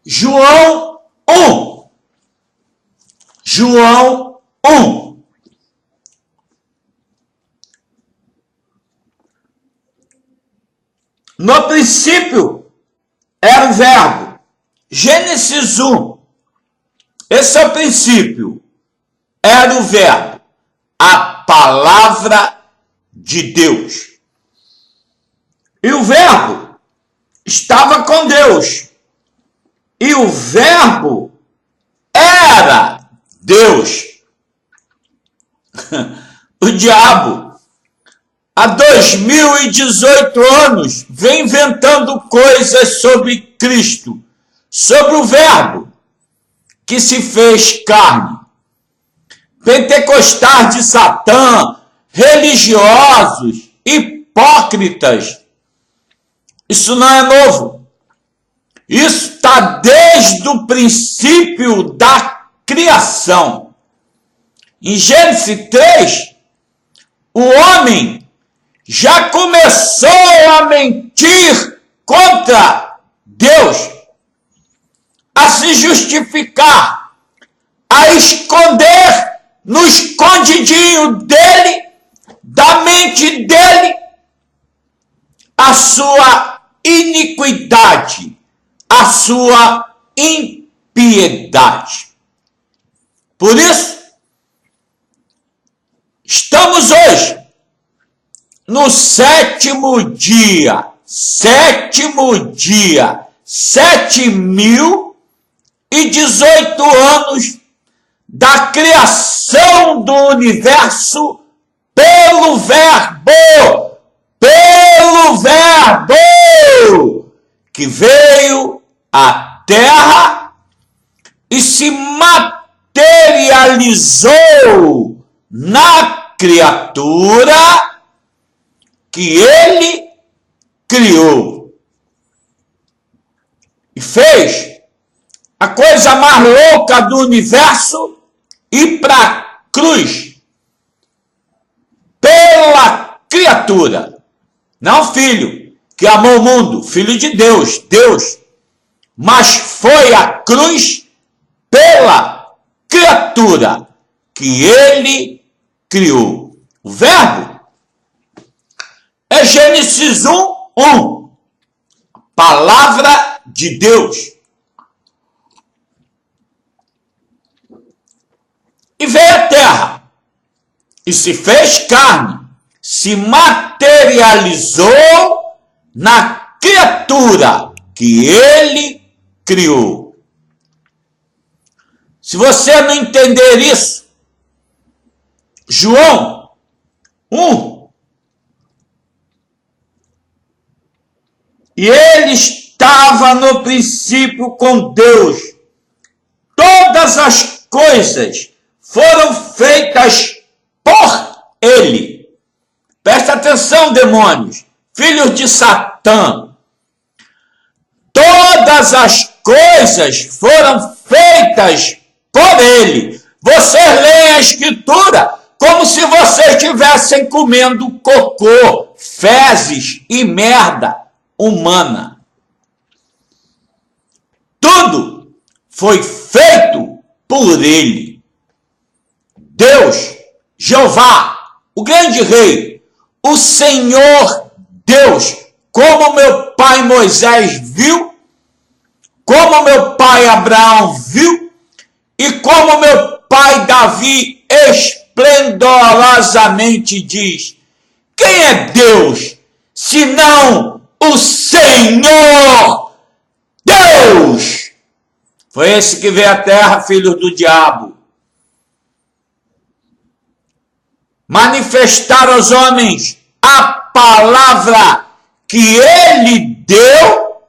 João 1. João 1. No princípio era o verbo. Gênesis 1. Esse é o princípio. Era o verbo. A palavra de Deus. E o verbo estava com Deus. E o verbo era Deus. O diabo, há 2018 anos, vem inventando coisas sobre Cristo, sobre o verbo que se fez carne. Pentecostais de Satã, religiosos, hipócritas. Isso não é novo. Isso está desde o princípio da criação. Em Gênesis 3, o homem já começou a mentir contra Deus, a se justificar, a esconder no escondidinho dele, da mente dele, a sua iniquidade, a sua impiedade. Por isso, estamos hoje no sétimo dia, 7.018 anos da criação do universo pelo verbo que veio à terra e se materializou na criatura que ele criou. E fez a coisa mais louca do universo ir para a cruz pela criatura. Não filho que amou o mundo, filho de Deus, mas foi a cruz pela criatura que ele criou. O verbo é Gênesis 1. Palavra de Deus. E veio à terra, e se fez carne, se materializou na criatura que ele criou. Se você não entender isso, João 1. E ele estava no princípio com Deus. Todas as coisas foram feitas por ele. Presta atenção, demônios, filhos de Satã. Todas as coisas foram feitas por ele. Vocês leem a escritura como se vocês estivessem comendo cocô, fezes e merda humana. Tudo foi feito por ele. Deus, Jeová, o grande rei, o Senhor Deus, como meu pai Moisés viu, como meu pai Abraão viu, e como meu pai Davi esplendorosamente diz: quem é Deus, senão o Senhor Deus? Foi esse que veio à terra, filhos do diabo, manifestar aos homens a palavra que ele deu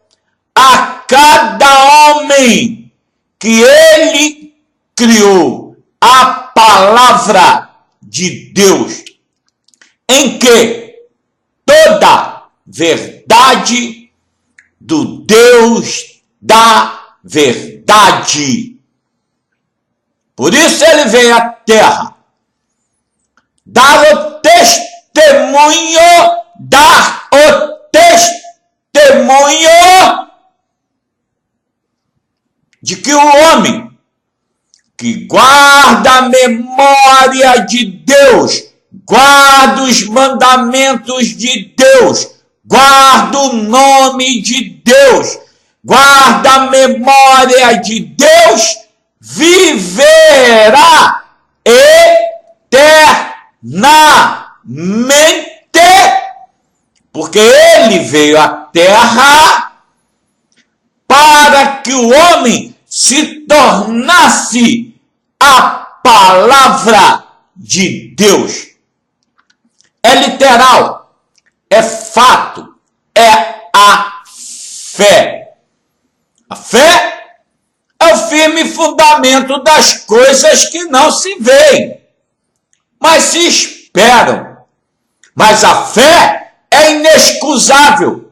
a cada homem que ele criou, a palavra de Deus, em que toda verdade do Deus da verdade. Por isso ele veio à terra dar o testemunho de que o homem que guarda a memória de Deus, guarda os mandamentos de Deus, guarda o nome de Deus, guarda a memória de Deus, viverá eternamente, porque ele veio à terra para que o homem se tornasse a palavra de Deus. É literal, é fato, é a fé. A fé é o firme fundamento das coisas que não se veem, mas se esperam. Mas a fé é inexcusável.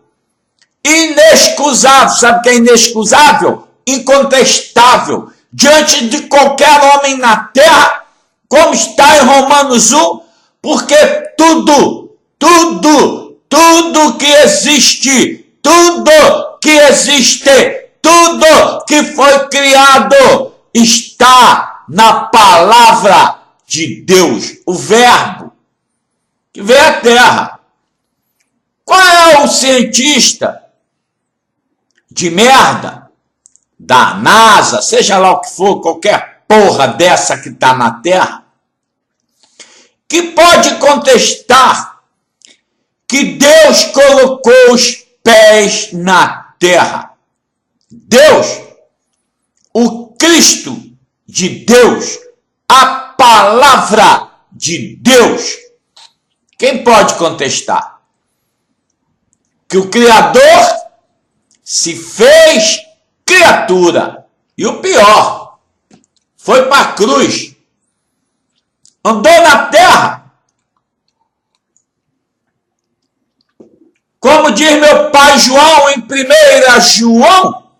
Inexcusável. Sabe o que é inexcusável? Incontestável. Diante de qualquer homem na terra, como está em Romanos 1, porque tudo que existe, tudo que foi criado está na palavra de Deus, o verbo que veio à terra. Qual é o cientista de merda da NASA, seja lá o que for, qualquer porra dessa que está na terra, que pode contestar que Deus colocou os pés na terra? Deus, o Cristo de Deus, a palavra de Deus. Quem pode contestar? Que o Criador se fez criatura. E o pior, foi para a cruz. Andou na terra. Como diz meu pai João em 1 João,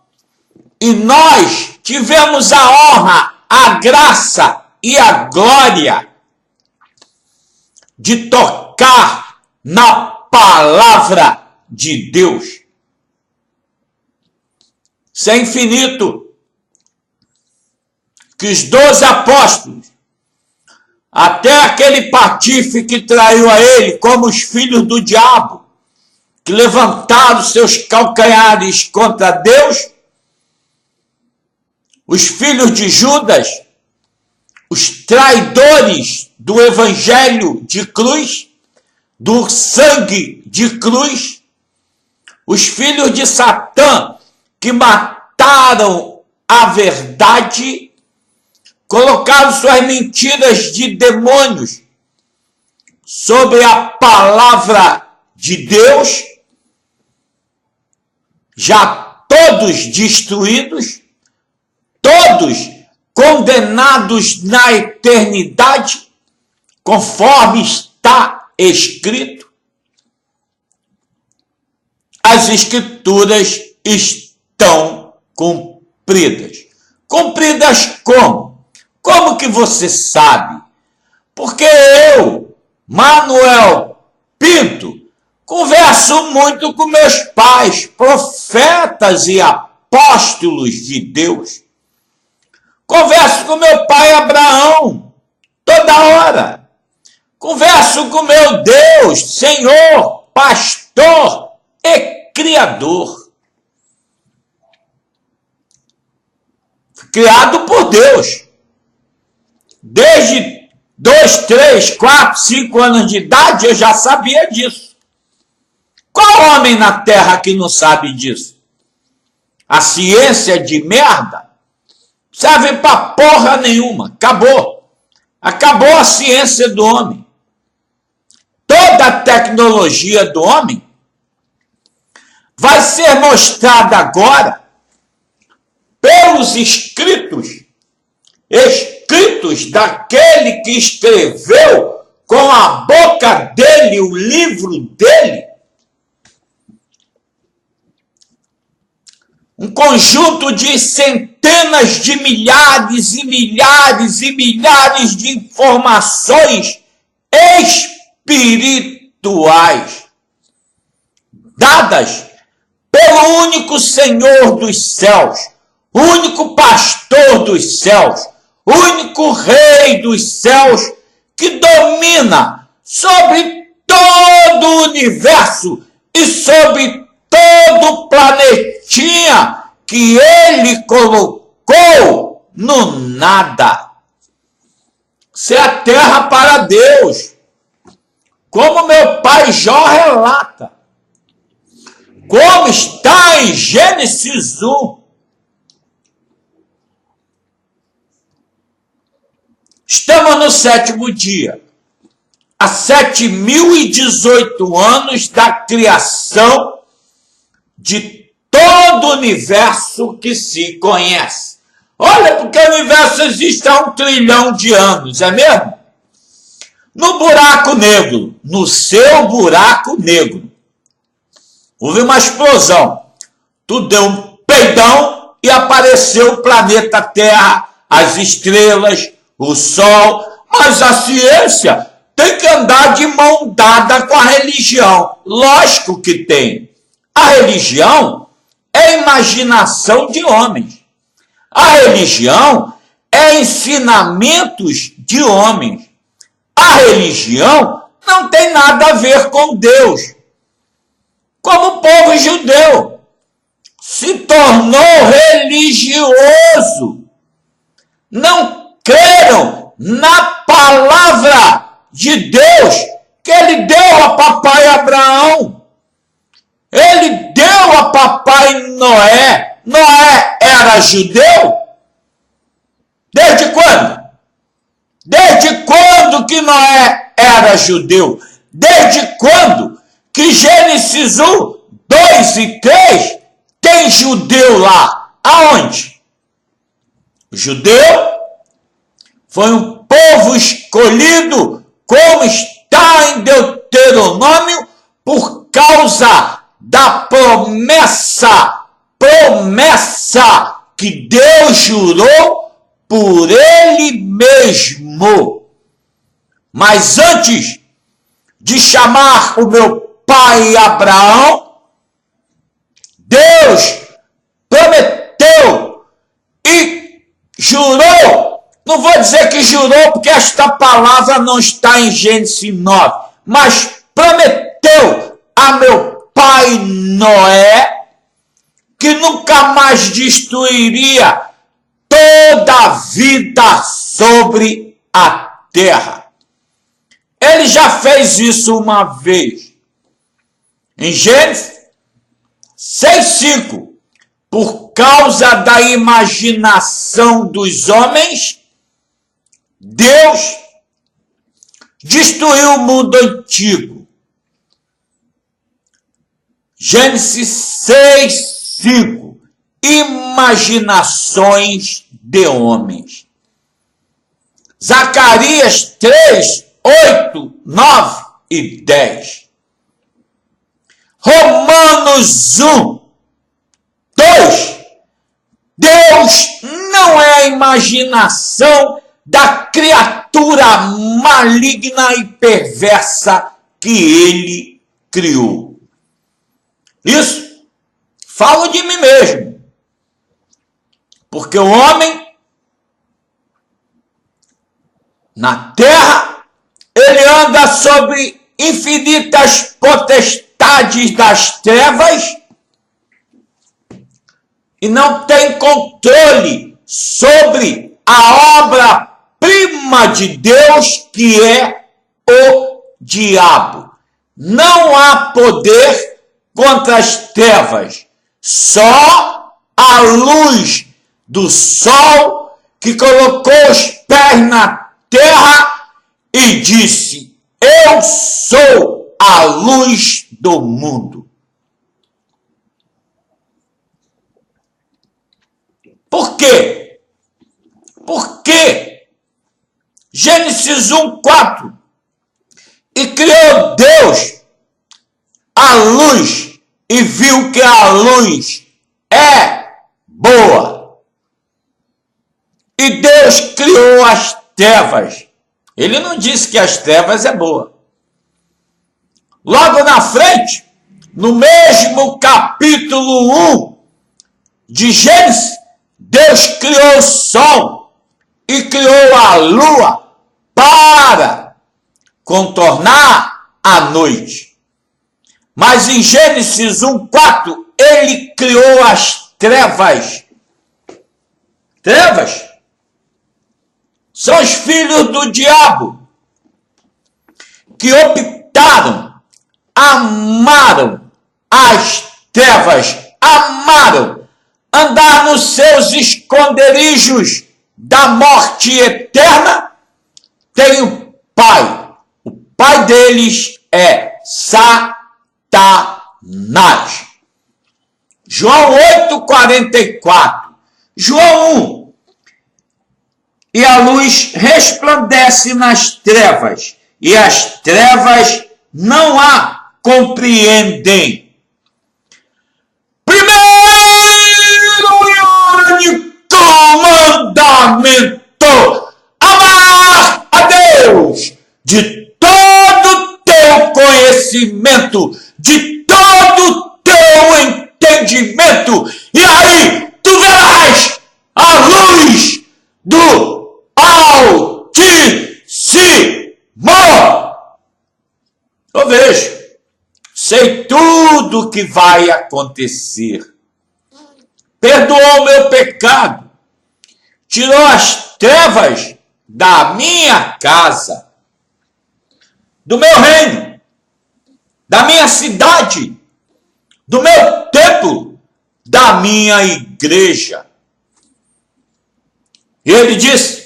e nós tivemos a honra, a graça e a glória de tocar na palavra de Deus. Isso é infinito. Que os 12 apóstolos, até aquele patife que traiu a ele, como os filhos do diabo, que levantaram seus calcanhares contra Deus, os filhos de Judas, os traidores do evangelho de cruz, do sangue de cruz, os filhos de Satã, que mataram a verdade, colocaram suas mentiras de demônios sobre a palavra de Deus, já todos destruídos, todos condenados na eternidade, conforme está escrito. As escrituras estão cumpridas. Cumpridas como? Como que você sabe? Porque eu, Manuel Pinto, converso muito com meus pais, profetas e apóstolos de Deus. Converso com meu pai Abraão, toda hora. Converso com meu Deus, Senhor, pastor e Criador. Fui criado por Deus. Desde 2, 3, 4, 5 anos de idade eu já sabia disso. Qual homem na terra que não sabe disso? A ciência de merda serve para porra nenhuma. Acabou. Acabou a ciência do homem. Toda a tecnologia do homem vai ser mostrada agora pelos escritos daquele que escreveu com a boca dele o livro dele. Um conjunto de centenas de milhares e milhares e milhares de informações espirituais dadas pelo único Senhor dos céus, o único pastor dos céus, o único rei dos céus que domina sobre todo o universo e sobre todo o planetinha que ele colocou no nada. Isso é a terra para Deus. Como meu pai Jó relata. Como está em Gênesis 1. Estamos no 7º dia. Há 7.018 anos da criação de todo o universo que se conhece. Olha, porque o universo existe há 1 trilhão de anos, é mesmo? No buraco negro, no seu buraco negro, houve uma explosão. Tudo deu um peidão e apareceu o planeta Terra, as estrelas, o Sol. Mas a ciência tem que andar de mão dada com a religião. Lógico que tem. A religião é imaginação de homens. A religião é ensinamentos de homens. A religião não tem nada a ver com Deus. Como o povo judeu se tornou religioso. Não creram na palavra de Deus que ele deu a papai Abraão. Ele deu a papai Noé. Noé era judeu? Desde quando? Desde quando que Noé era judeu? Desde quando que Gênesis 1, 2 e 3 tem judeu lá? Aonde? O judeu foi um povo escolhido, como está em Deuteronômio, por causa da promessa que Deus jurou por ele mesmo. Mas antes de chamar o meu pai Abraão, Deus prometeu e jurou. Não vou dizer que jurou, porque esta palavra não está em Gênesis 9, mas prometeu a meu pai Noé que nunca mais destruiria toda a vida sobre a terra. Ele já fez isso uma vez. Em Gênesis 6:5, por causa da imaginação dos homens, Deus destruiu o mundo antigo. Gênesis 6:5, imaginações de homens. Zacarias 3:8, 9 e 10. Romanos 1:2. Deus não é a imaginação da criatura maligna e perversa que ele criou. Isso falo de mim mesmo. Porque o homem na terra, ele anda sobre infinitas potestades das trevas e não tem controle sobre a obra-prima de Deus, que é o diabo. Não há poder contra as trevas, só a luz do sol que colocou os pés na terra e disse: eu sou a luz do mundo. Por quê? Porque Gênesis 1:4, e criou Deus a luz e viu que a luz é boa. E Deus criou as trevas. Ele não disse que as trevas é boa. Logo na frente, no mesmo capítulo 1 de Gênesis, Deus criou o sol e criou a lua para contornar a noite. Mas em Gênesis 1:4, ele criou as trevas. Trevas são os filhos do diabo que optaram, amaram as trevas, amaram andar nos seus esconderijos da morte eterna. Tem o pai deles é Satanás. João 8:44. João 1. E a luz resplandece nas trevas, e as trevas não a compreendem. Primeiro e único mandamento: amar a Deus de todo o teu conhecimento, de todo o teu entendimento, e aí tu verás a luz do Altíssimo. Eu vejo, sei tudo o que vai acontecer. Perdoou o meu pecado, tirou as trevas da minha casa, do meu reino, da minha cidade, do meu templo, da minha igreja. E ele disse: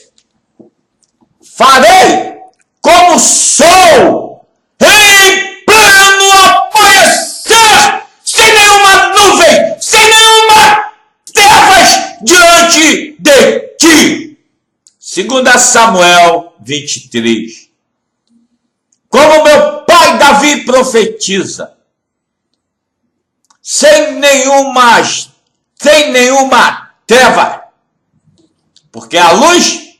farei como sou em pleno amanhecer, sem nenhuma nuvem, sem nenhuma trevas diante de ti. 2 Samuel 23. Como meu pai Davi profetiza, sem nenhuma treva, porque a luz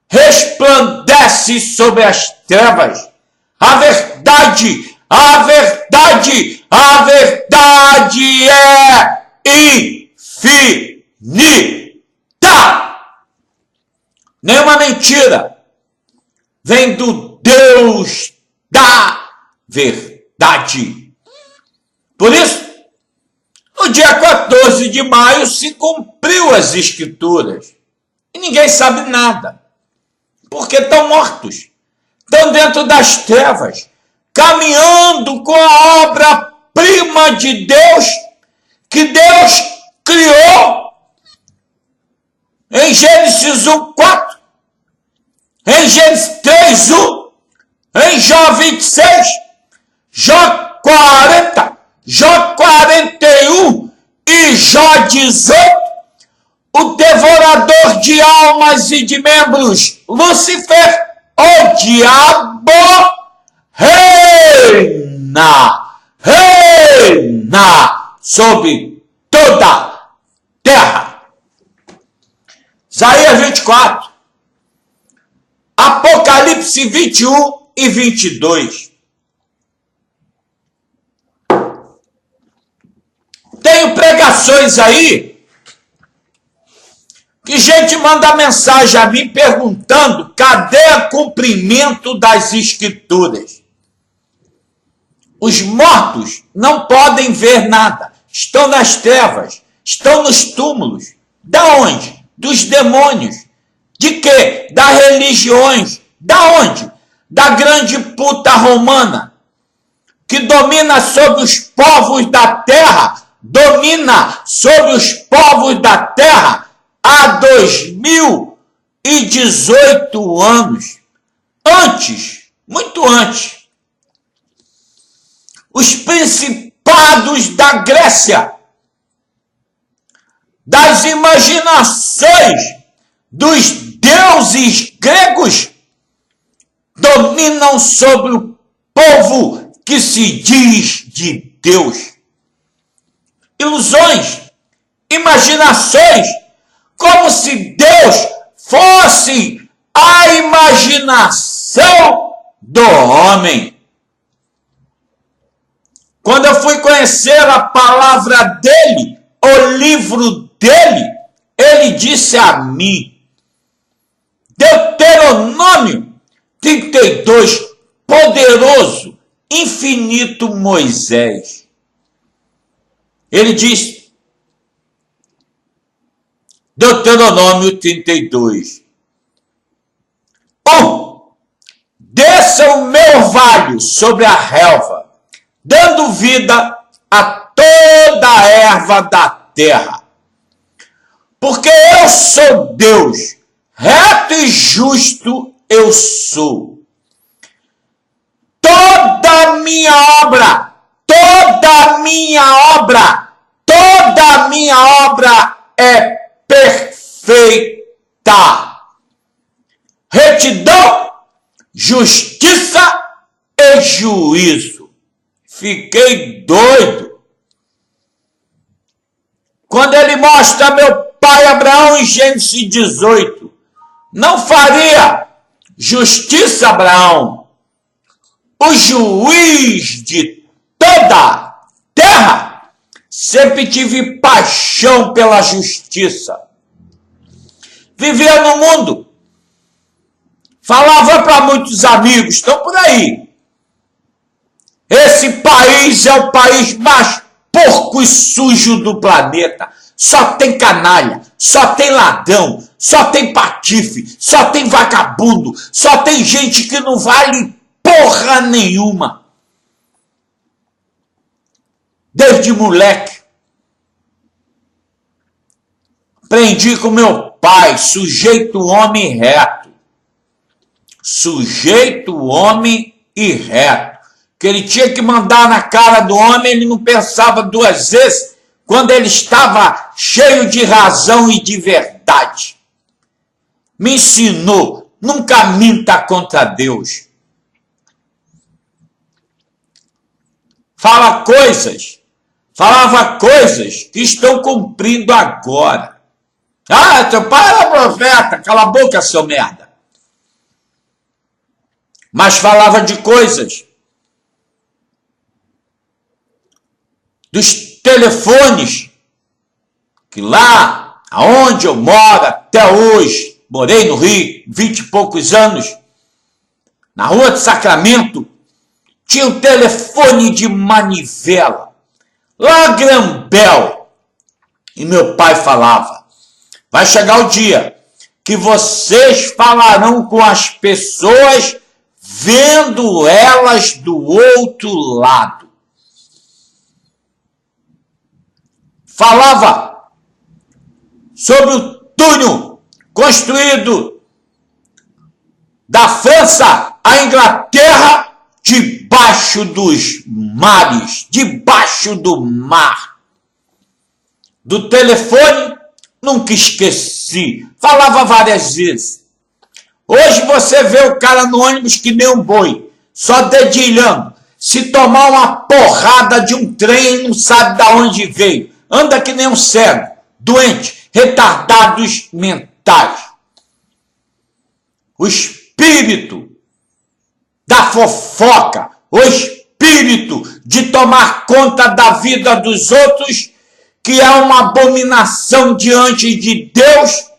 resplandece sobre as trevas. A verdade é infinita. Nenhuma mentira vem do Deus da verdade. Por isso, no dia 14 de maio se cumpriu as Escrituras. E ninguém sabe nada. Porque estão mortos. Estão dentro das trevas. Caminhando com a obra-prima de Deus, que Deus criou. Em Gênesis 1:4. Em Gênesis 3:1. Em Jó 26. Jó 40. Jó 41 e Jó 18. O devorador de almas e de membros, Lúcifer, o diabo, reina sobre toda a terra. Isaías 24. Apocalipse 21 e 22. Tenho pregações aí que gente manda mensagem a mim perguntando cadê o cumprimento das Escrituras. Os mortos não podem ver nada, estão nas trevas, estão nos túmulos. Da onde? Dos demônios. De quê? Das religiões. Da onde? Da grande puta romana, que domina sobre os povos da terra, há 2018 anos. Antes, muito antes, os principados da Grécia, das imaginações dos deuses gregos, dominam sobre o povo que se diz de Deus. Ilusões, imaginações, como se Deus fosse a imaginação do homem. Quando eu fui conhecer a palavra dele, o livro dele, ele disse a mim, Deuteronômio 32, poderoso, infinito Moisés. Ele diz, Deuteronômio 32, desça o meu orvalho sobre a relva, dando vida a toda a erva da terra. Porque eu sou Deus, reto e justo eu sou. Toda a minha obra é perfeita. Retidão, justiça e juízo. Fiquei doido quando ele mostra meu pai Abraão em Gênesis 18. Não faria justiça, Abraão, o juiz de toda a terra? Sempre tive paixão pela justiça. Vivia no mundo. Falava para muitos amigos, estão por aí. Esse país é o país mais porco e sujo do planeta. Só tem canalha, só tem ladrão, só tem patife, só tem vagabundo, só tem gente que não vale porra nenhuma. Desde moleque, aprendi com meu pai, sujeito homem reto. Sujeito homem e reto. Que ele tinha que mandar na cara do homem, ele não pensava duas vezes, quando ele estava cheio de razão e de verdade. Me ensinou, nunca minta contra Deus. Falava coisas que estão cumprindo agora. Ah, teu pai era profeta, cala a boca, seu merda. Mas falava de coisas dos telefones, que lá aonde eu moro até hoje, morei no Rio 20 e poucos anos, na rua de Sacramento, tinha um telefone de manivela, lá Grambel, e meu pai falava, vai chegar o dia que vocês falarão com as pessoas vendo elas do outro lado. Falava sobre o túnel construído da França à Inglaterra debaixo dos mares, debaixo do mar. Do telefone, nunca esqueci. Falava várias vezes. Hoje você vê o cara no ônibus que nem um boi, só dedilhando. Se tomar uma porrada de um trem, não sabe de onde veio. Anda que nem um cego, doente, retardados mentais. O espírito da fofoca, o espírito de tomar conta da vida dos outros, que é uma abominação diante de Deus,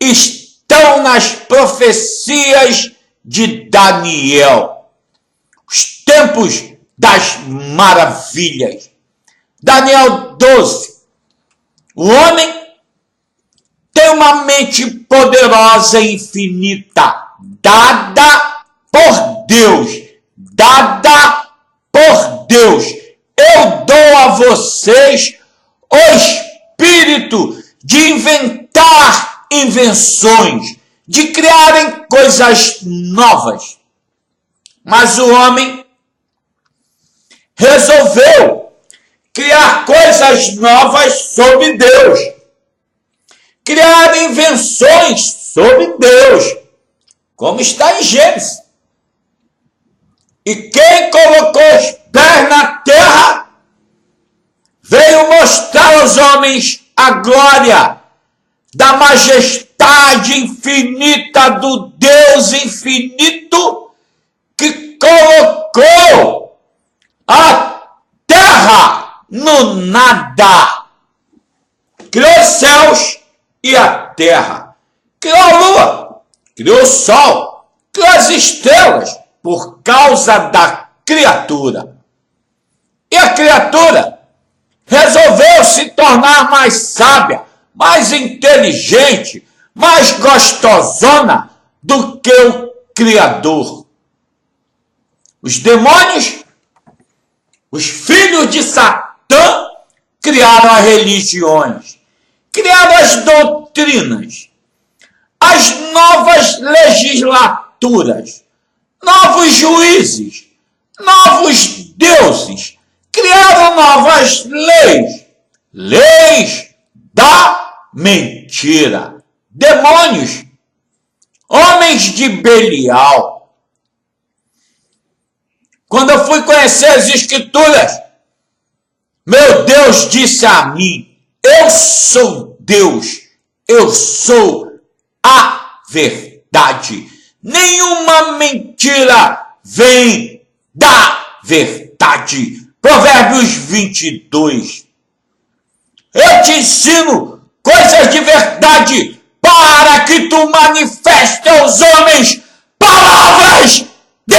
estão nas profecias de Daniel. Os tempos das maravilhas. Daniel 12. O homem tem uma mente poderosa e infinita, dada por Deus. Dada por Deus. Eu dou a vocês o espírito de inventar invenções, de criarem coisas novas. Mas o homem resolveu criar coisas novas sobre Deus. Criar invenções sobre Deus. Como está em Gênesis. E quem colocou os pés na terra veio mostrar aos homens a glória da majestade infinita do Deus infinito que colocou a terra no nada. Criou os céus e a terra, criou a lua, criou o sol, criou as estrelas, por causa da criatura. E a criatura resolveu se tornar mais sábia, mais inteligente, mais gostosona do que o Criador. Os demônios, os filhos de Satã, criaram as religiões, criaram as doutrinas, as novas legislaturas, novos juízes, novos deuses, criaram novas leis, leis da mentira, demônios, homens de Belial. Quando eu fui conhecer as Escrituras, meu Deus disse a mim: eu sou Deus, eu sou a verdade. Nenhuma mentira vem da verdade. Provérbios 22. Eu te ensino coisas de verdade para que tu manifeste aos homens palavras de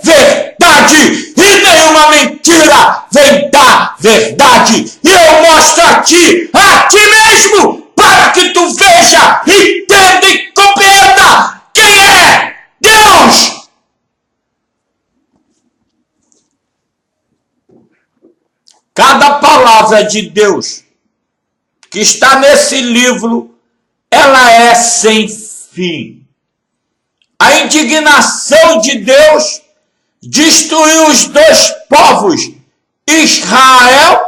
verdade. E nenhuma mentira vem da verdade. E eu mostro a ti mesmo, para que tu veja, entenda e compreenda quem é Deus. Cada palavra de Deus que está nesse livro, ela é sem fim. A indignação de Deus destruiu os dois povos, Israel,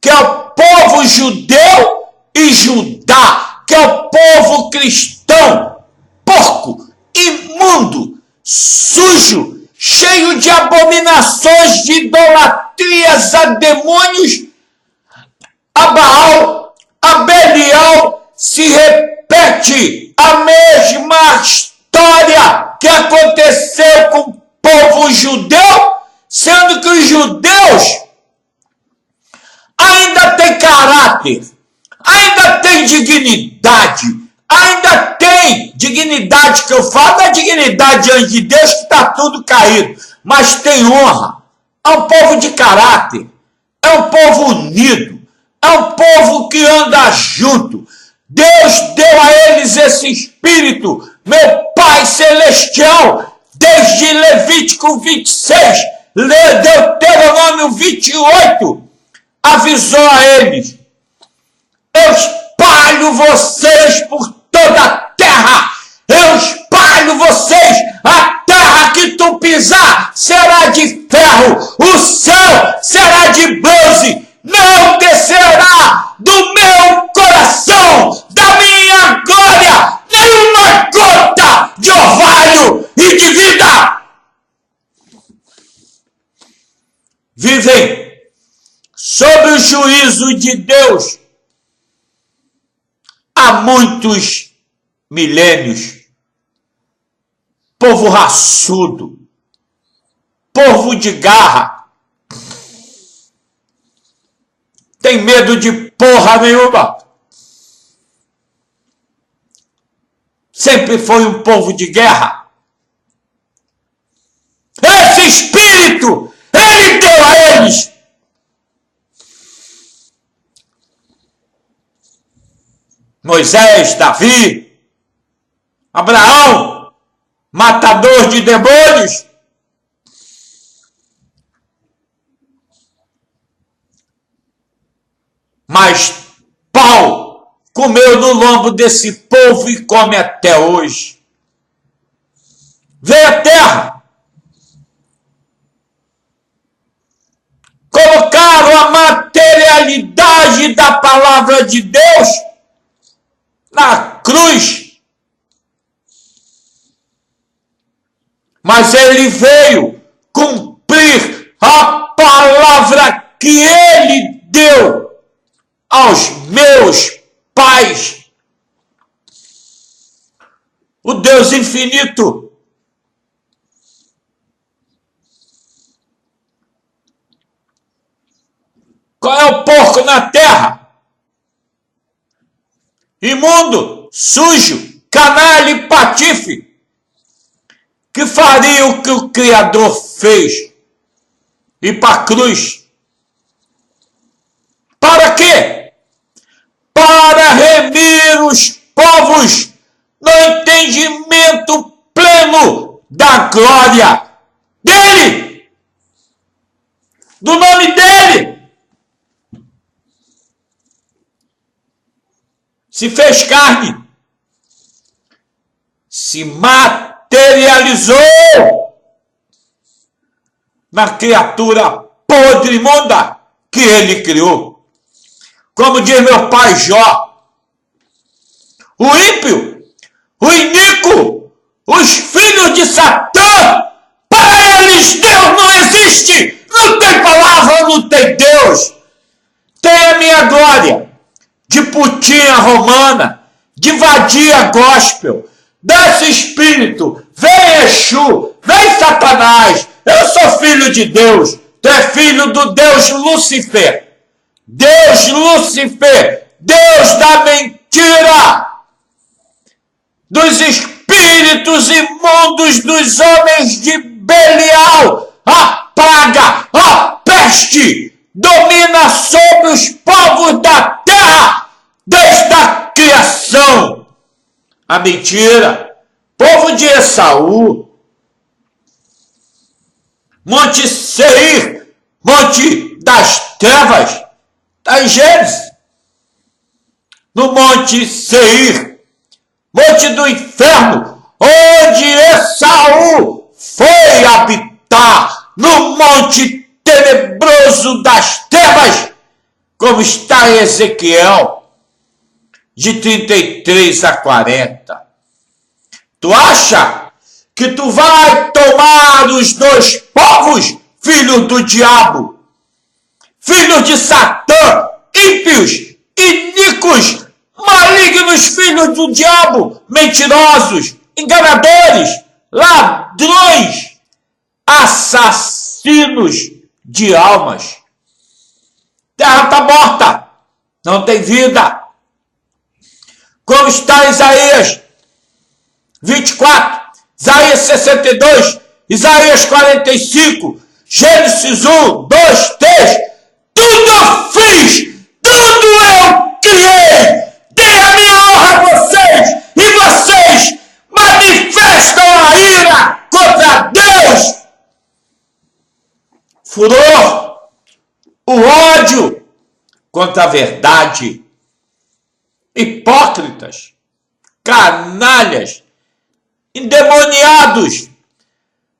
que é o povo judeu, e Judá, que é o povo cristão, porco, imundo, sujo, cheio de abominações, de idolatrias a demônios, a Baal, a Belial. Se repete a mesma história que aconteceu com o povo judeu, sendo que os judeus ainda têm caráter, ainda têm dignidade, ainda tem dignidade, que eu falo da dignidade diante de Deus, que está tudo caído, mas tem honra. É um povo de caráter, é um povo unido, é um povo que anda junto. Deus deu a eles esse espírito, meu Pai Celestial, desde Levítico 26, Deuteronômio 28, avisou a eles: eu espalho vocês por toda a terra, eu espalho vocês, a terra que tu pisar será de ferro, o céu será de bronze, não descerá do meu coração, da minha glória, nenhuma gota de orvalho e de vida. Vivem sob o juízo de Deus há muitos milênios. Povo raçudo, povo de garra, tem medo de porra nenhuma. Sempre foi um povo de guerra. Esse espírito ele deu a eles. Moisés, Davi, Abraão, matador de demônios. Mas pau comeu no lombo desse povo e come até hoje. Veio a terra, colocaram a materialidade da palavra de Deus na cruz, mas ele veio cumprir a palavra que ele deu aos meus pais. O Deus infinito qual é o porco na terra? Imundo, sujo, canalha e patife, que faria o que o Criador fez, ir para a cruz. Para quê? Para remir os povos no entendimento pleno da glória dele, do nome dele. Se fez carne, se materializou na criatura podre e imunda que ele criou. Como diz meu pai Jó, o ímpio, o iníquo, os filhos de Satã, para eles Deus não existe, não tem palavra, não tem Deus. Tem a minha glória de putinha romana, de vadia gospel, desse espírito, vem Exu, vem Satanás, eu sou filho de Deus, tu é filho do Deus Lúcifer. Deus Lúcifer, Deus da mentira, dos espíritos imundos dos homens de Belial, a praga, a peste, domina sobre os povos da terra, desde a criação. A mentira, povo de Esaú, Monte Seir, Monte das Trevas, está em Gênesis. No Monte Seir, Monte do Inferno, onde Esaú foi habitar, no Monte Tenebroso das Trevas, como está em Ezequiel, de 33 a 40. Tu acha que tu vai tomar os dois povos, filhos do diabo, filhos de Satã, ímpios, iníquos, malignos filhos do diabo, mentirosos, enganadores, ladrões, assassinos de almas. Terra está morta, não tem vida. Como está Isaías 24, Isaías 62, Isaías 45, Gênesis 1, 2, 3, tudo eu fiz, tudo eu criei, dei a minha honra a vocês, e vocês manifestam a ira contra Deus. Furor, o ódio contra a verdade. Hipócritas, canalhas, endemoniados.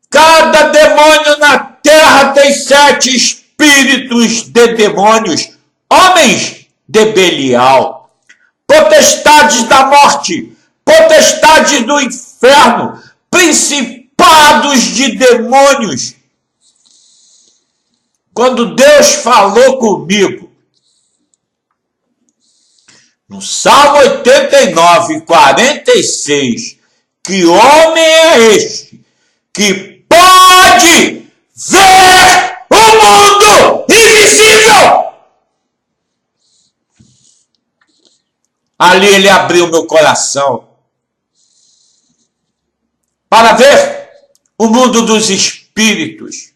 Cada demônio na terra tem 7 espíritos de demônios, homens de Belial, potestades da morte, potestades do inferno, principados de demônios. Quando Deus falou comigo, no Salmo 89, 46, que homem é este que pode ver o mundo invisível? Ali ele abriu meu coração para ver o mundo dos espíritos,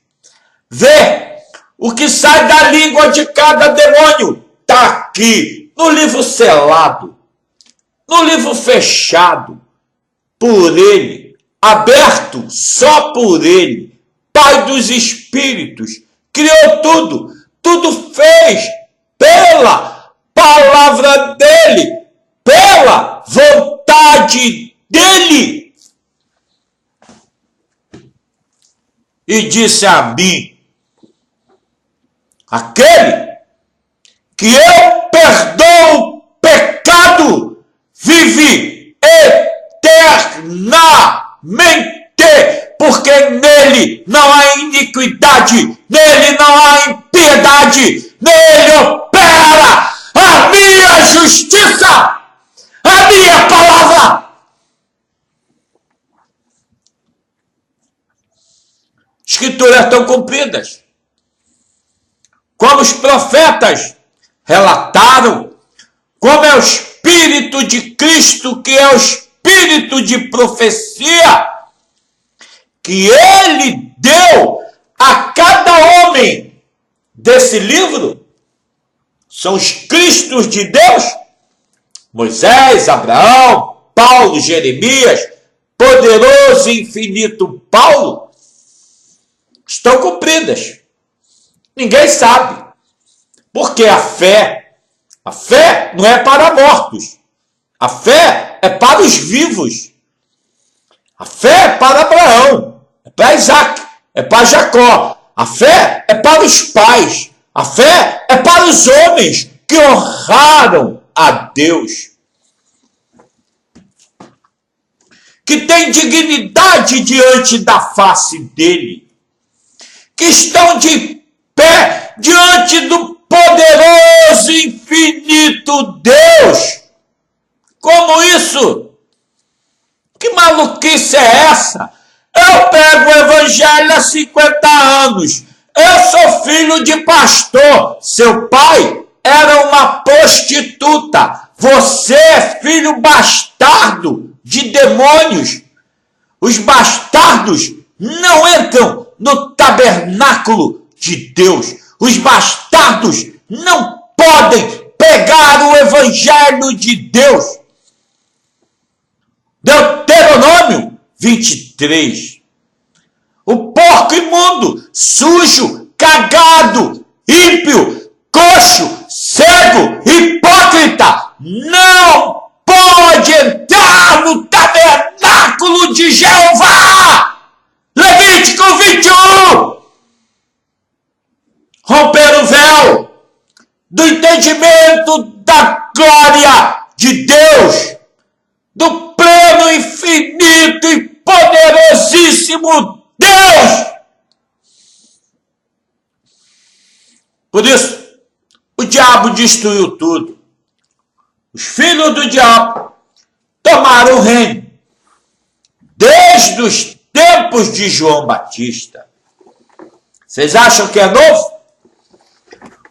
ver o que sai da língua de cada demônio. Está aqui no livro selado, no livro fechado, por ele, aberto só por ele, Pai dos Espíritos, criou tudo, tudo fez pela palavra dele, pela vontade dele. E disse a mim, aquele que eu perdoo o pecado, vive eternamente, porque nele não há iniquidade, nele não há impiedade, nele opera a minha justiça, a minha palavra. Escrituras estão cumpridas, como os profetas relataram, como é o Espírito Espírito de Cristo, que é o Espírito de profecia, que ele deu a cada homem desse livro, são os Cristos de Deus, Moisés, Abraão, Paulo, Jeremias, poderoso e infinito Paulo, estão cumpridas. Ninguém sabe. Porque a fé não é para mortos. A fé é para os vivos. A fé é para Abraão, é para Isaac, é para Jacó. A fé é para os pais. A fé é para os homens que honraram a Deus, que têm dignidade diante da face dele, que estão de pé diante do poderoso e infinito Deus. Como isso? Que maluquice é essa? Eu pego o evangelho há 50 anos. Eu sou filho de pastor. Seu pai era uma prostituta. Você é filho bastardo de demônios. Os bastardos não entram no tabernáculo de Deus. Os bastardos não podem pegar o evangelho de Deus. Deuteronômio 23. O porco imundo, sujo, cagado, ímpio, coxo, cego, hipócrita, não pode entrar no tabernáculo de Jeová. Levítico 21. Romper o véu do entendimento da glória de Deus, do pleno, infinito e poderosíssimo Deus. Por isso, o diabo destruiu tudo. Os filhos do diabo tomaram o reino desde os tempos de João Batista. Vocês acham que é novo?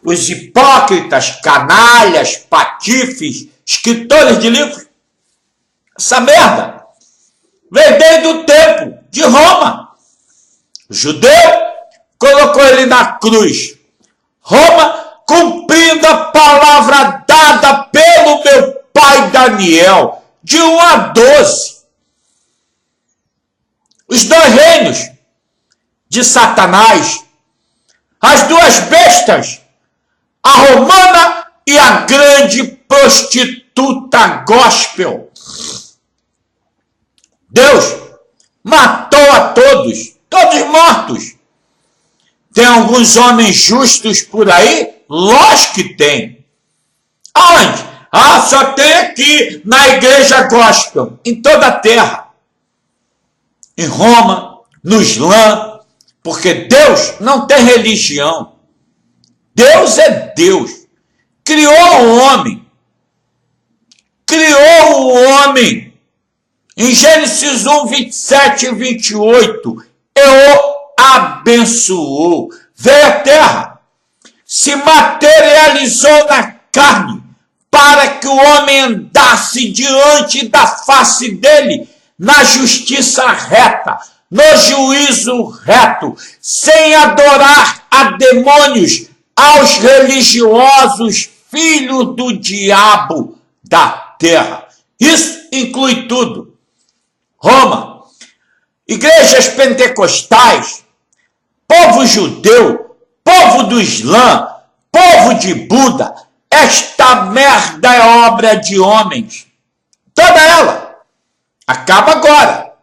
Os hipócritas, canalhas, patifes, escritores de livros, essa merda veio desde o tempo de Roma. O judeu colocou ele na cruz. Roma, cumprindo a palavra dada pelo meu pai Daniel, de 1 a 12. Os dois reinos de Satanás, as duas bestas, a romana e a grande prostituta gospel. Deus matou a todos, todos mortos. Tem alguns homens justos por aí? Lógico que tem. Aonde? Ah, só tem aqui na igreja gospel, em toda a terra. Em Roma, no Islã, porque Deus não tem religião. Deus é Deus. Criou o homem. Criou o homem. Em Gênesis 1, 27 e 28, eu abençoou. Veio à terra, se materializou na carne, para que o homem andasse diante da face dele, na justiça reta, no juízo reto, sem adorar a demônios, aos religiosos filhos do diabo da terra. Isso inclui tudo. Roma, igrejas pentecostais, povo judeu, povo do Islã, povo de Buda. Esta merda é obra de homens. Toda ela. Acaba agora.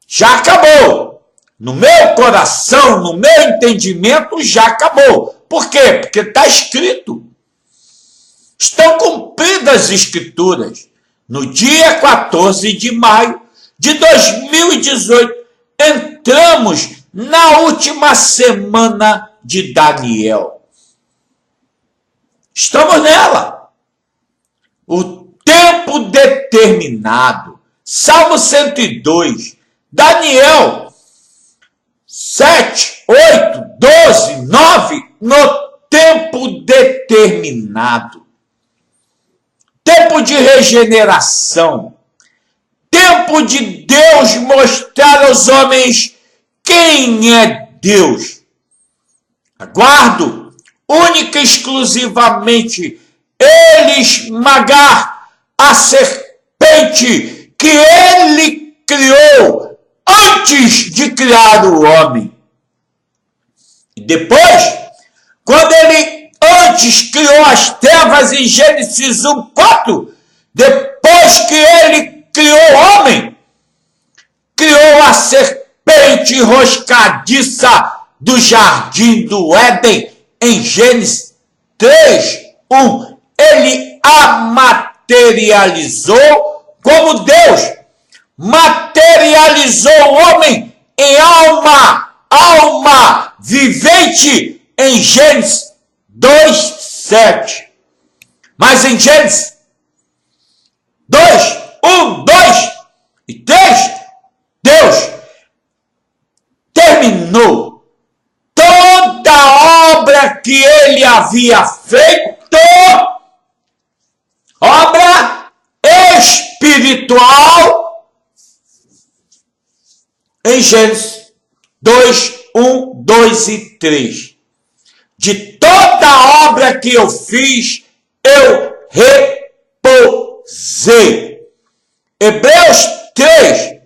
Já acabou. No meu coração, no meu entendimento, já acabou. Por quê? Porque está escrito. Estão cumpridas as escrituras. No dia 14 de maio de 2018, entramos na última semana de Daniel. Estamos nela. O tempo determinado. Salmo 102. Daniel 7, 8, 12, 9. No tempo determinado. tempo de regeneração, tempo de Deus mostrar aos homens quem é Deus. Aguardo única e exclusivamente ele esmagar a serpente que ele criou antes de criar o homem. E depois, quando ele antes criou as trevas em Gênesis 1:4, depois que ele criou o homem, criou a serpente enroscadiça do jardim do Éden em Gênesis 3:1. Ele a materializou como Deus materializou o homem em alma vivente em Gênesis 2:7. Mas em Gênesis 2:1, 2 e 3, Deus terminou toda a obra que ele havia feito, obra espiritual, em Gênesis 2:1, 2 e 3. De toda a obra que eu fiz, eu repousei. Hebreus 3,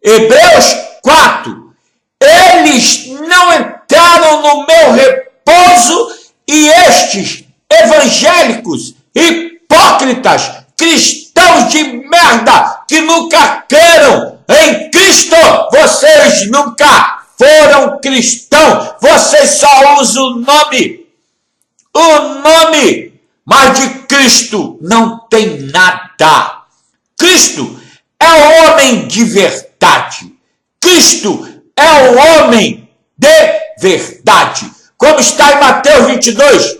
Hebreus 4. Eles não entraram no meu repouso e estes evangélicos, hipócritas, cristãos de merda que nunca creram em Cristo, vocês nunca foram cristãos, vocês só usam o nome, mas de Cristo não tem nada. Cristo é o homem de verdade, Cristo é o homem de verdade, como está em Mateus 22,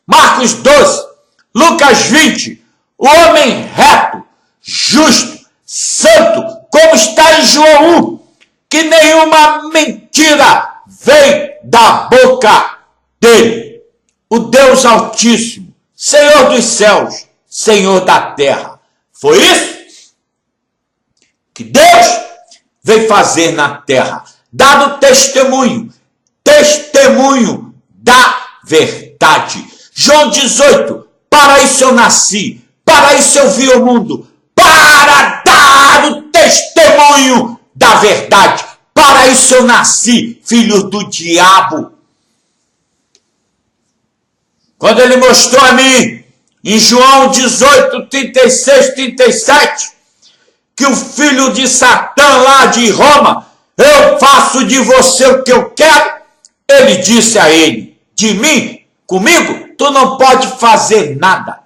Marcos 12, Lucas 20, o homem reto, justo, santo, como está em João 1, que nenhuma mentira vem da boca dele. O Deus Altíssimo, Senhor dos céus, Senhor da terra. Foi isso que Deus veio fazer na terra, dado testemunho da verdade. João 18, para isso eu nasci, para isso eu vi o mundo, para dar o testemunho da verdade. Para isso eu nasci, filho do diabo. Quando ele mostrou a mim, em João 18, 36, 37, que o filho de Satã lá de Roma, eu faço de você o que eu quero, ele disse a ele, de mim, comigo, tu não pode fazer nada.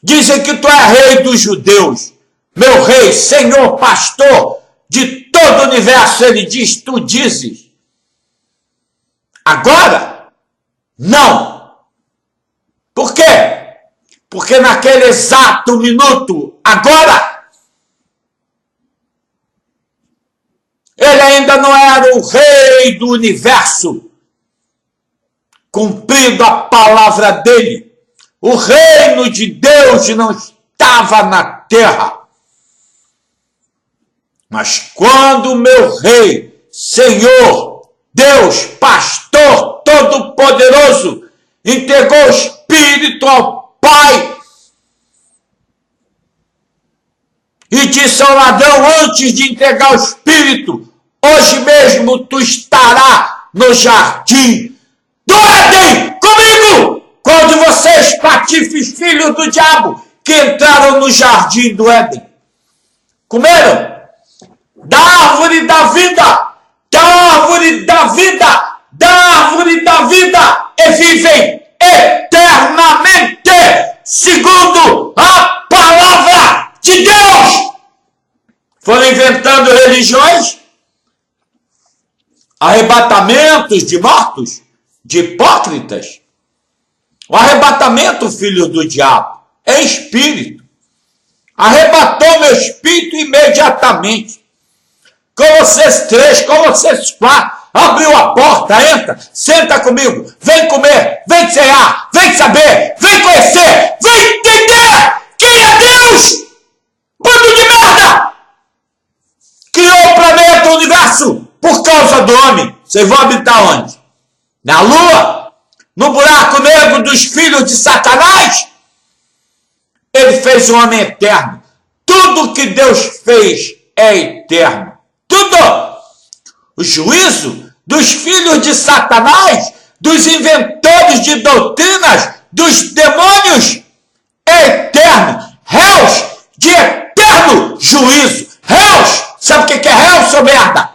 Dizem que tu é rei dos judeus, meu rei, senhor, pastor de todo o universo. Ele diz, tu dizes. Agora, não. Por quê? Porque naquele exato minuto, agora, ele ainda não era o rei do universo, cumprindo a palavra dele. O reino de Deus não estava na terra. Mas quando o meu rei, Senhor, Deus, pastor todo-poderoso, entregou o Espírito ao Pai e disse ao ladrão antes de entregar o Espírito, hoje mesmo tu estarás no jardim do Éden comigo. Quando vocês, patifes, filhos do diabo, que entraram no jardim do Éden, comeram da árvore da vida, da árvore da vida, da árvore da vida, e vivem eternamente, segundo a palavra de Deus. Foram inventando religiões, arrebatamentos de mortos, de hipócritas. O arrebatamento, filho do diabo, é espírito. Arrebatou meu espírito imediatamente. Colossenses 3, Colossenses 4, abriu a porta, entra, senta comigo, vem comer, vem cear, vem saber, vem conhecer, vem entender quem é Deus! Bando de merda! Criou o planeta, o universo, por causa do homem. Vocês vão habitar onde? Na Lua? No buraco negro dos filhos de Satanás? Ele fez um homem eterno. Tudo que Deus fez é eterno. Tudo! O juízo dos filhos de Satanás, dos inventores de doutrinas, dos demônios, é eterno. Réus de eterno juízo. Réus! Sabe o que é réu, seu merda?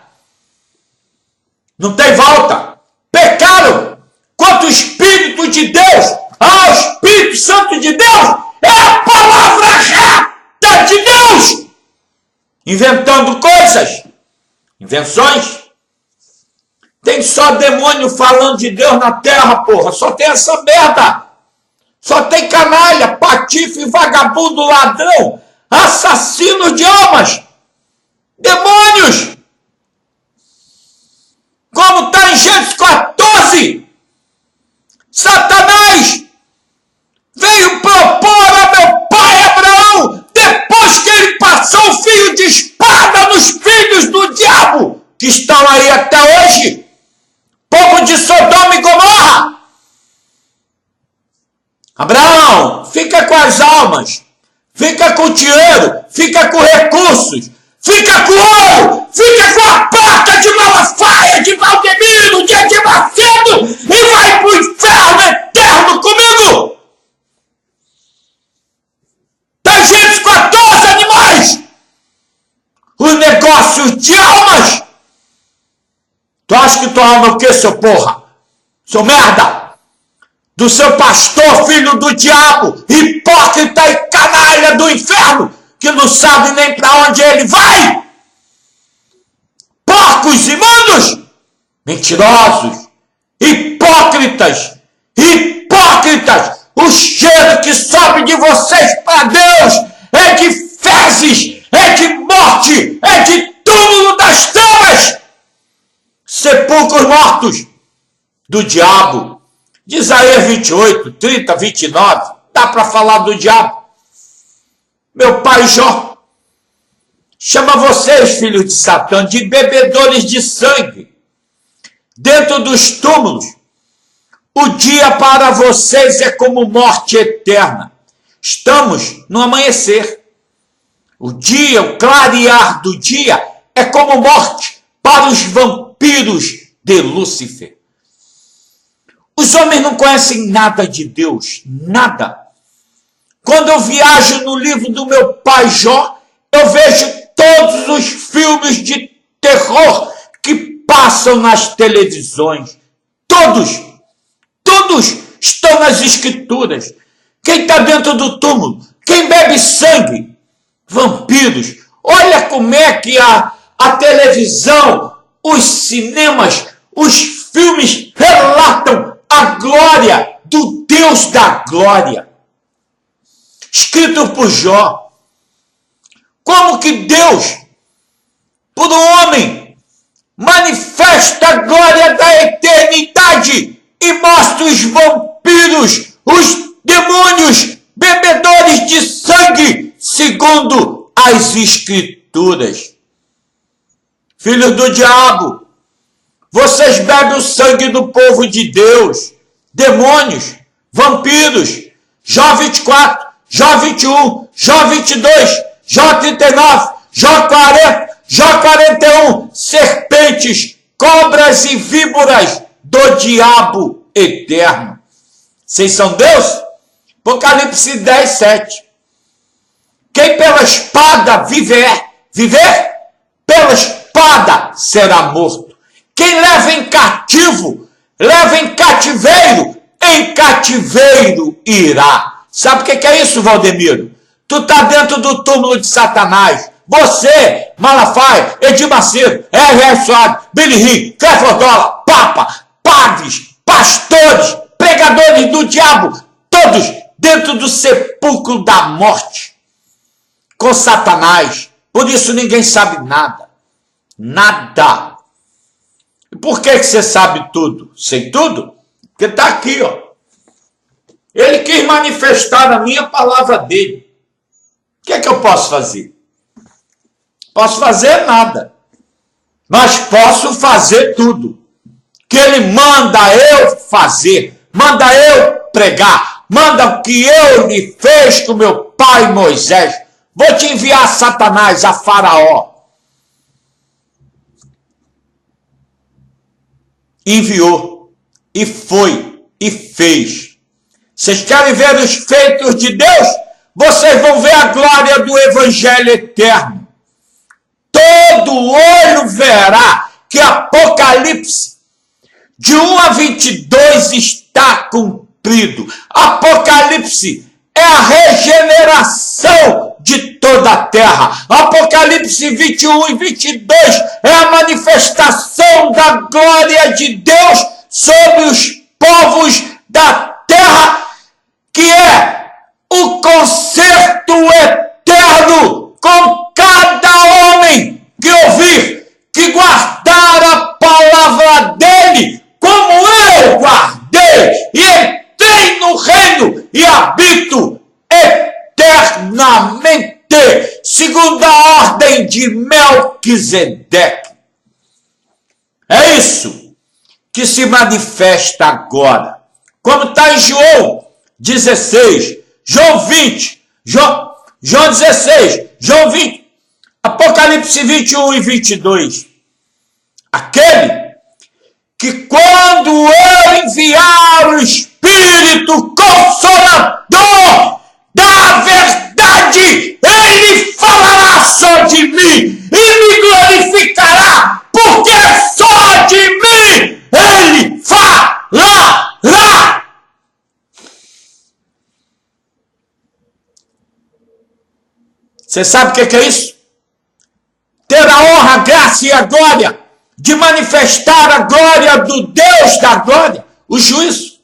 Não tem volta. Pecaram contra o Espírito de Deus. O Espírito Santo de Deus é a palavra reta de Deus. Inventando coisas. Invenções. Tem só demônio falando de Deus na terra, porra. Só tem essa merda. Só tem canalha, patife, vagabundo, ladrão, assassino de almas. Demônios! Como está em Gênesis 14, Satanás veio propor a meu pai Abraão, depois que ele passou o fio de espada nos filhos do diabo, que estão aí até hoje, povo de Sodoma e Gomorra. Abraão, fica com as almas, fica com o dinheiro, fica com recursos, fica com ouro, fica com a placa de Malafaia, de Valdemiro, de Macedo e vai pro inferno eterno comigo! Tá Gênesis 14, animais! Os negócios de almas! Tu acha que tua alma é o que, seu porra? Seu merda! Do seu pastor, filho do diabo, hipócrita e canalha do inferno, que não sabe nem para onde ele vai! Porcos imundos! Mentirosos! Hipócritas! Hipócritas! O cheiro que sobe de vocês para Deus é de fezes, é de morte, é de túmulo das trevas! Sepulcros mortos do diabo. De Isaías 28, 30, 29, dá para falar do diabo. Meu pai Jó chama vocês, filhos de Satã, de bebedores de sangue. Dentro dos túmulos, o dia para vocês é como morte eterna. Estamos no amanhecer. O dia, o clarear do dia, é como morte para os vampiros de Lúcifer. Os homens não conhecem nada de Deus, nada. Quando eu viajo no livro do meu pai Jó, eu vejo todos os filmes de terror que passam nas televisões. Todos estão nas escrituras. Quem está dentro do túmulo? Quem bebe sangue? Vampiros. Olha como é que a televisão, os cinemas, os filmes relatam a glória do Deus da glória. Escrito por Jó. Como que Deus, por um homem, manifesta a glória da eternidade e mostra os vampiros, os demônios, bebedores de sangue, segundo as escrituras. Filhos do diabo, vocês bebem o sangue do povo de Deus, demônios, vampiros. Jó 24, Jó 21, Jó 22, Jó 39, Jó 40, Jó 41, serpentes, cobras e víboras do diabo eterno. Vocês são Deus? Apocalipse 10, 7. Quem pela espada viver, pela espada será morto. Quem leva em cativo, leva em cativeiro irá. Sabe o que é isso, Valdemiro? Tu está dentro do túmulo de Satanás. Você, Malafaia, Edir Macedo, R.R. Soares, Billy Rim, Clefodola, Papa, padres, pastores, pregadores do diabo, todos dentro do sepulcro da morte, com Satanás. Por isso ninguém sabe nada. Nada. por que você sabe tudo? Sei tudo? Porque está aqui, ó. Ele quis manifestar a minha palavra dele. O que é que eu posso fazer? Posso fazer nada. Mas posso fazer tudo. Que ele manda eu fazer. Manda eu pregar. Manda o que eu lhe fez com meu pai Moisés. Vou te enviar Satanás a Faraó. Enviou. E foi. E fez. Vocês querem ver os feitos de Deus? Vocês vão ver a glória do Evangelho eterno. Todo olho verá que Apocalipse de 1 a 22 está cumprido. Apocalipse é a regeneração de toda a terra. Apocalipse 21 e 22 é a manifestação da glória de Deus sobre os povos da terra, que é o concerto eterno com cada homem que ouvir, que guardar a palavra dele, como eu guardei, e entrei no reino e habito eternamente, segundo a ordem de Melquisedeque. É isso que se manifesta agora. Como está em João 16, João 20, João 16, João 20, Apocalipse 21 e 22. Aquele que quando eu enviar o Espírito Consolador da verdade, ele falará só de mim e me glorificará, porque só de mim ele falará. Você sabe o que é isso? Ter a honra, a graça e a glória de manifestar a glória do Deus da glória, o juízo.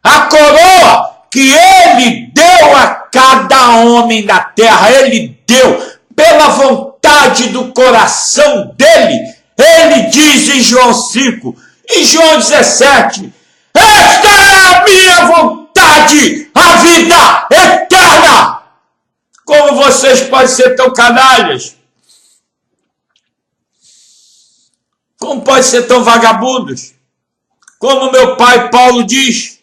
A coroa que ele deu a cada homem da terra, ele deu pela vontade do coração dele. Ele diz em João 5, em João 17, esta é a minha vontade, a vida eterna. Como vocês podem ser tão canalhas? Como podem ser tão vagabundos? Como meu pai Paulo diz,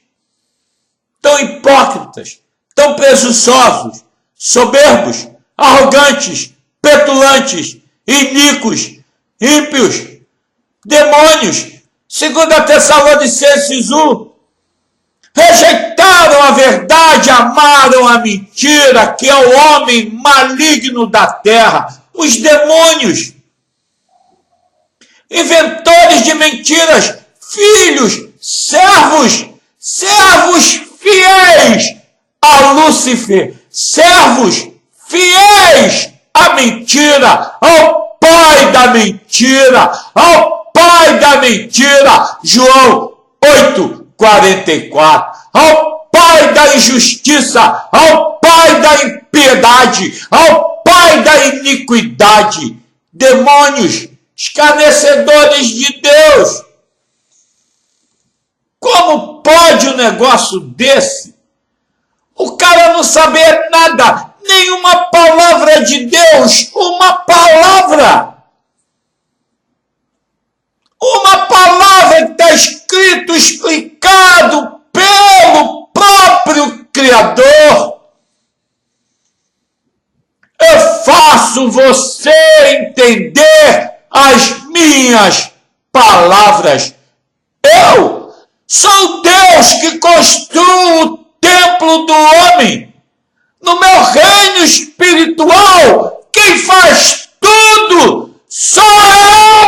tão hipócritas, tão presunçosos, soberbos, arrogantes, petulantes, iníquos, ímpios, demônios, segundo a Tessalonicenses 1, rejeitaram a verdade, amaram a mentira, que é o homem maligno da terra, os demônios, inventores de mentiras, filhos, servos fiéis a Lúcifer, servos fiéis à mentira, ao pai da mentira, João 8:44, ao pai da injustiça, ao pai da impiedade, ao pai da iniquidade, demônios, escarnecedores de Deus. Como pode um negócio desse? O cara não saber nada, nenhuma palavra de Deus, uma palavra que está escrito, explicado pelo próprio Criador. Eu faço você entender as minhas palavras. Eu sou Deus que construo o templo do homem. No meu reino espiritual, quem faz tudo sou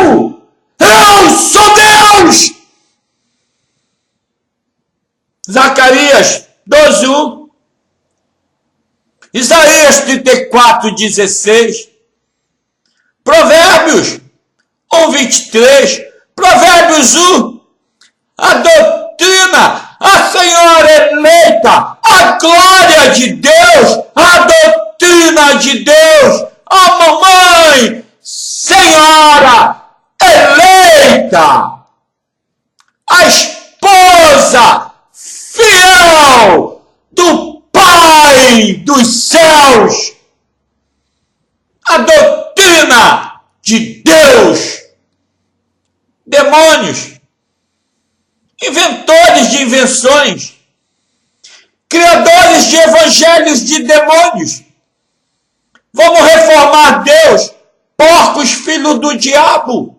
eu. Eu sou Deus. Zacarias 12:1. Isaías 34:16. Provérbios 1:23. Provérbios 1. A doutrina, a senhora eleita, a glória de Deus, a doutrina de Deus, a mamãe, senhora eleita. a esposa fiel do Pai dos céus, a doutrina de Deus. Demônios, inventores de invenções, criadores de evangelhos de demônios. Vamos reformar Deus, porcos filhos do diabo.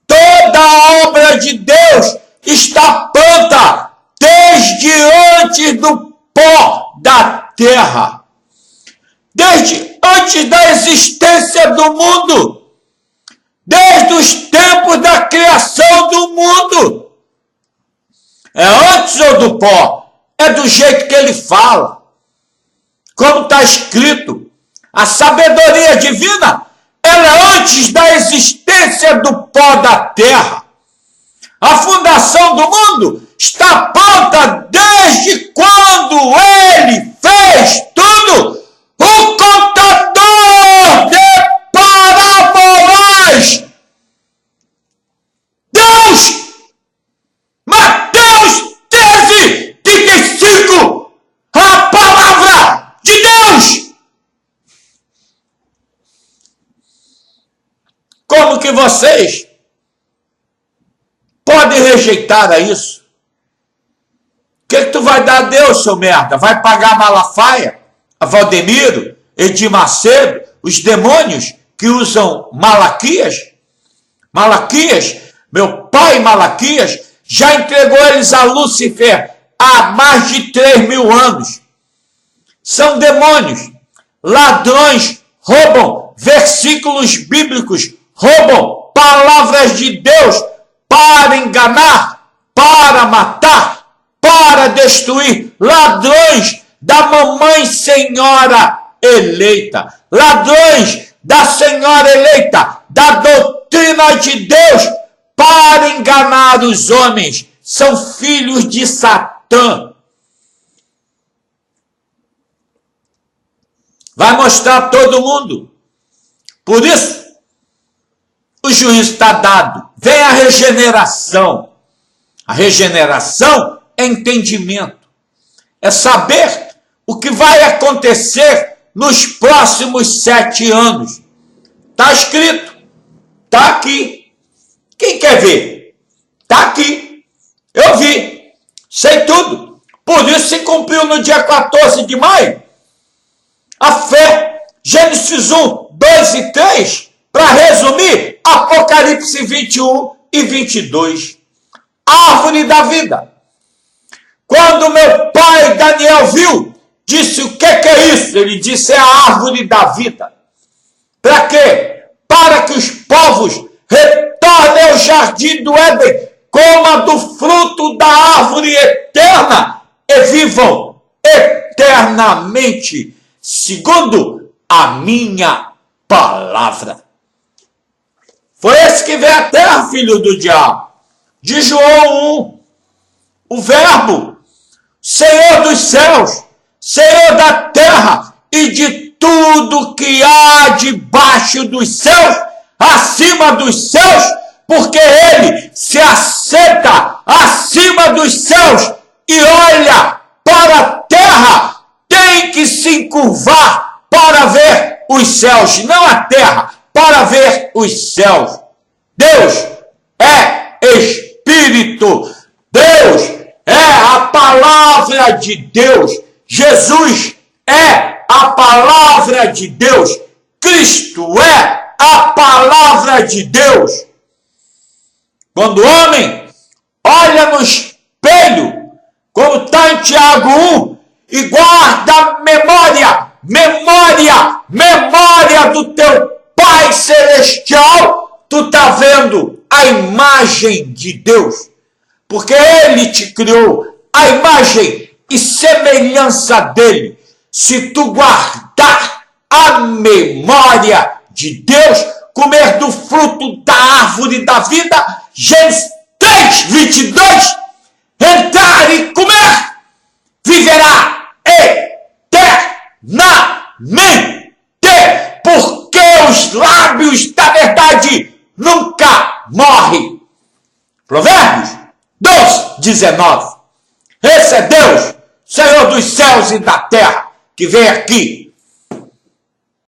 Toda a obra de Deus está pronta desde antes do pó da terra, desde antes da existência do mundo, desde os tempos da criação do mundo. É antes ou do pó? É do jeito que ele fala. Como está escrito, a sabedoria divina, ela é antes da existência do pó da terra. A fundação do mundo está pronta desde quando ele fez tudo. O contador de parábolas, Deus, Mateus 13, 35, a palavra de Deus. Como que vocês podem rejeitar a isso? O que tu vai dar a Deus, seu merda? Vai pagar Malafaia, a Valdemiro, Edir Macedo, os demônios que usam Malaquias? Malaquias, meu pai Malaquias, já entregou eles a Lúcifer há mais de 3.000 anos. São demônios, ladrões, roubam versículos bíblicos, roubam palavras de Deus para enganar, para matar, para destruir. Ladrões da mamãe senhora eleita, ladrões da senhora eleita, da doutrina de Deus, para enganar os homens. São filhos de Satã. Vai mostrar a todo mundo. Por isso, o juízo está dado. Vem a regeneração. A regeneração é entendimento. É saber o que vai acontecer nos próximos 7 anos. Está escrito. Está aqui. Quem quer ver? Está aqui. Eu vi. Sei tudo. Por isso se cumpriu no dia 14 de maio. A fé. Gênesis 1, 2 e 3. Para resumir, Apocalipse 21 e 22. Árvore da vida. Quando meu pai Daniel viu, disse: o que é isso? Ele disse: é a árvore da vida. Para quê? Para que os povos retornem ao jardim do Éden, comam do fruto da árvore eterna e vivam eternamente, segundo a minha palavra. Foi esse que veio à terra, filho do diabo. De João 1. O verbo, Senhor dos céus, Senhor da terra e de tudo que há debaixo dos céus, acima dos céus, porque ele se assenta acima dos céus e olha para a terra, tem que se encurvar para ver os céus, não a terra, para ver os céus. Deus é Espírito. Deus é a palavra de Deus. Jesus é a palavra de Deus. Cristo é a palavra de Deus. Quando o homem olha no espelho, como está em Tiago 1, e guarda memória do teu Pai Celestial, tu está vendo a imagem de Deus. Porque ele te criou a imagem e semelhança dele. Se tu guardar a memória de Deus, comer do fruto da árvore da vida, Gênesis 3, 22, entrar e comer, viverá eternamente, porque os lábios da verdade nunca morrem. Provérbios 12, 19. Esse é Deus, Senhor dos céus e da terra, que vem aqui